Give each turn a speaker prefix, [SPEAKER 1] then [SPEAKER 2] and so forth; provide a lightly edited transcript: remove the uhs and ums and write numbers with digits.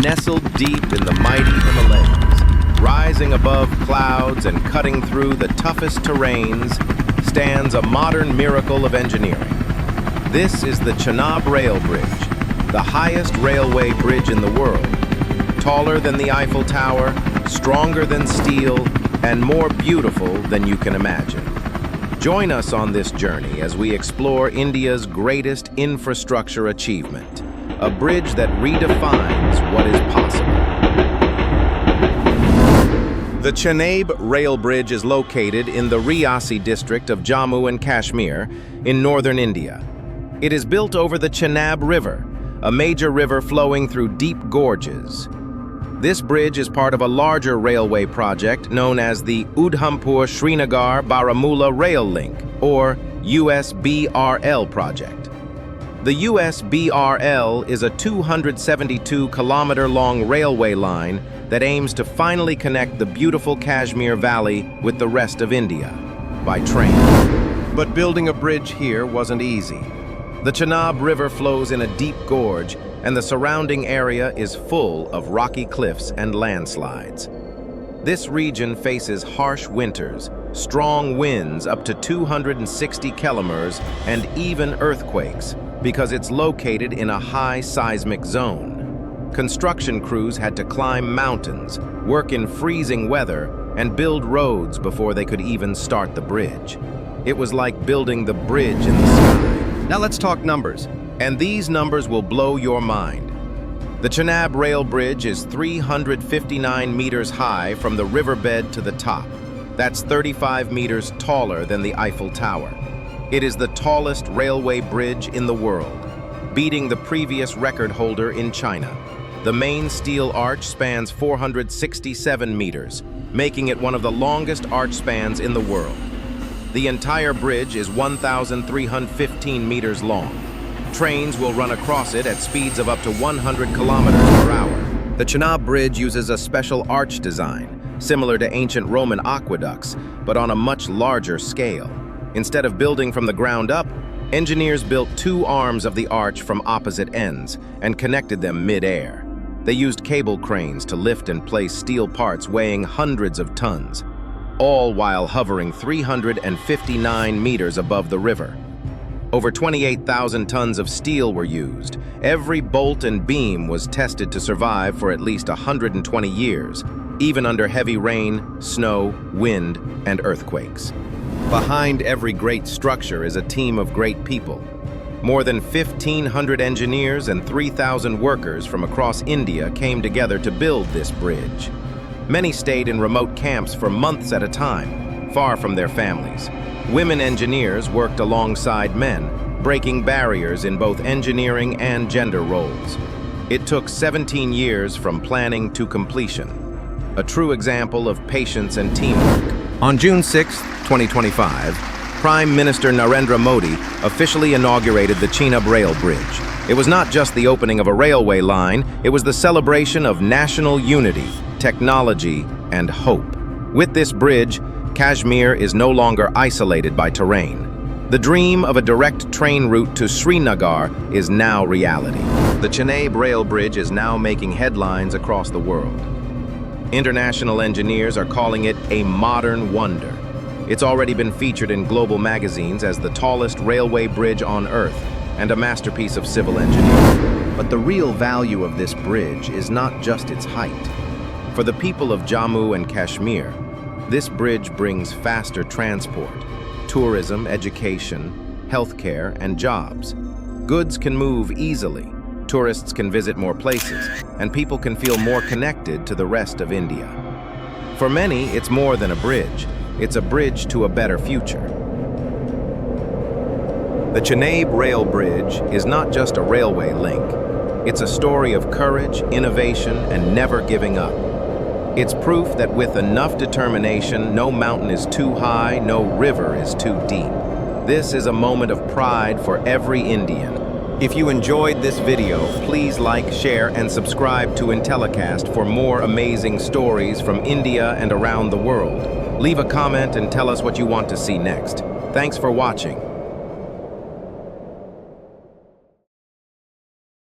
[SPEAKER 1] Nestled deep in the mighty Himalayas, rising above clouds and cutting through the toughest terrains, stands a modern miracle of engineering. This is the Chenab Rail Bridge, the highest railway bridge in the world. Taller than the Eiffel Tower, stronger than steel, and more beautiful than you can imagine. Join us on this journey as we explore India's greatest infrastructure achievement, a bridge that redefines what is possible. The Chenab Rail Bridge is located in the Riyasi district of Jammu and Kashmir in northern India. It is built over the Chenab River, a major river flowing through deep gorges. This bridge is part of a larger railway project known as the Udhampur-Srinagar-Baramulla Rail Link, or USBRL project. The USBRL is a 272-kilometer-long railway line that aims to finally connect the beautiful Kashmir Valley with the rest of India by train. But building a bridge here wasn't easy. The Chenab River flows in a deep gorge, and the surrounding area is full of rocky cliffs and landslides. This region faces harsh winters, strong winds up to 260 kilometers, and even earthquakes, because it's located in a high seismic zone. Construction crews had to climb mountains, work in freezing weather, and build roads before they could even start the bridge. It was like building the bridge in the sky. Now let's talk numbers. And these numbers will blow your mind. The Chenab Rail Bridge is 359 meters high from the riverbed to the top. That's 35 meters taller than the Eiffel Tower. It is the tallest railway bridge in the world, beating the previous record holder in China. The main steel arch spans 467 meters, making it one of the longest arch spans in the world. The entire bridge is 1,315 meters long. Trains will run across it at speeds of up to 100 kilometers per hour. The Chenab Bridge uses a special arch design, similar to ancient Roman aqueducts, but on a much larger scale. Instead of building from the ground up, engineers built two arms of the arch from opposite ends and connected them mid-air. They used cable cranes to lift and place steel parts weighing hundreds of tons, all while hovering 359 meters above the river. Over 28,000 tons of steel were used. Every bolt and beam was tested to survive for at least 120 years, even under heavy rain, snow, wind, and earthquakes. Behind every great structure is a team of great people. More than 1,500 engineers and 3,000 workers from across India came together to build this bridge. Many stayed in remote camps for months at a time, far from their families. Women engineers worked alongside men, breaking barriers in both engineering and gender roles. It took 17 years from planning to completion, a true example of patience and teamwork. On June 6, 2025, Prime Minister Narendra Modi officially inaugurated the Chenab Rail Bridge. It was not just the opening of a railway line, it was the celebration of national unity, technology, and hope. With this bridge, Kashmir is no longer isolated by terrain. The dream of a direct train route to Srinagar is now reality. The Chenab Rail Bridge is now making headlines across the world. International engineers are calling it a modern wonder. It's already been featured in global magazines as the tallest railway bridge on Earth and a masterpiece of civil engineering. But the real value of this bridge is not just its height. For the people of Jammu and Kashmir, this bridge brings faster transport, tourism, education, healthcare, and jobs. Goods can move easily, tourists can visit more places, and people can feel more connected to the rest of India. For many, it's more than a bridge. It's a bridge to a better future. The Chenab Rail Bridge is not just a railway link. It's a story of courage, innovation, and never giving up. It's proof that with enough determination, no mountain is too high, no river is too deep. This is a moment of pride for every Indian. If you enjoyed this video, please like, share, and subscribe to Intellicast for more amazing stories from India and around the world. Leave a comment and tell us what you want to see next. Thanks for watching.